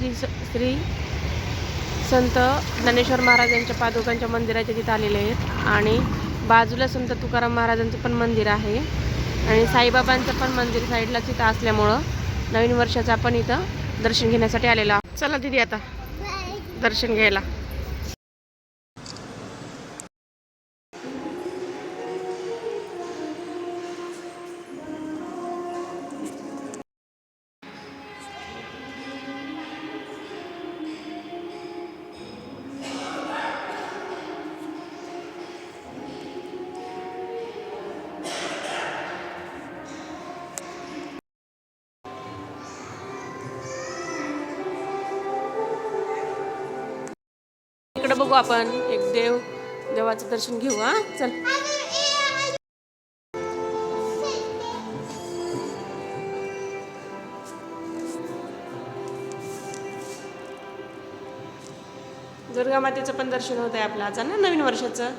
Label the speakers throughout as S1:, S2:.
S1: श्री संत ज्ञानेश्वर महाराजांच्या पादुकांच्या मंदिराच्या तिथं आलेले आहेत आणि बाजूला संत तुकाराम महाराजांचं पण मंदिर आहे आणि साईबाबांचं पण मंदिर साईडलाच इथं असल्यामुळं नवीन वर्षाचं आपण इथं दर्शन घेण्यासाठी आलेलो आहोत. चला दीदी आता दर्शन घ्यायला. इकडे बघू आपण एक देवाचं दर्शन घेऊ. हा चल. दुर्गा मातेचं पण दर्शन होत आहे आपलं आज ना नवीन वर्षाचं.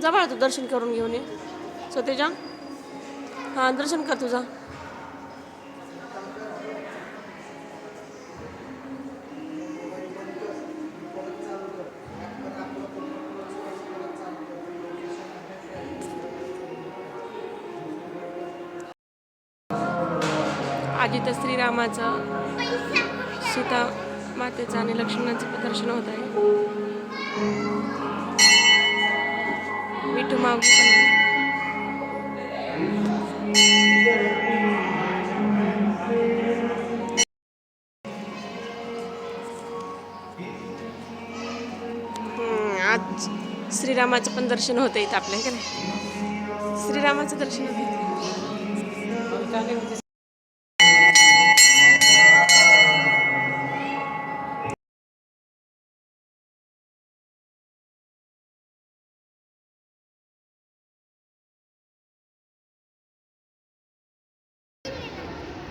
S1: जवळ तू दर्शन करून घेऊन ये स्वतःच्या. हा दर्शन कर तुझा. आधी तर श्रीरामाचं, सीता मातेचं आणि लक्ष्मणाचं दर्शन होत आहे. मिठू मावशी आज श्रीरामाचं पण दर्शन होतं इथं आपल्या का नाही. श्रीरामाचं दर्शन होतं.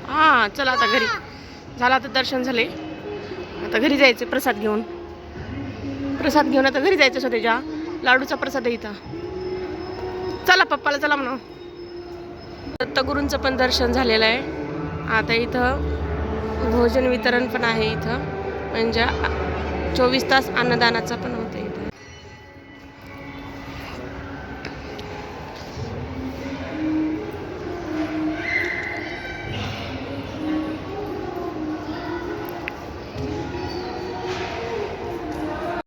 S1: हां चला आता घरी. झालं आता दर्शन झाले. आता घरी जायचं प्रसाद घेऊन. आता घरी जायचं स्वतःच्या. लाडूचा प्रसाद आहे इथं. चला पप्पाला चला म्हणा. दत्तगुरूंचं पण दर्शन झालेलं आहे. आता इथं भोजन वितरण पण आहे इथं. म्हणजे 24 तास अन्नदानाचं पण होते.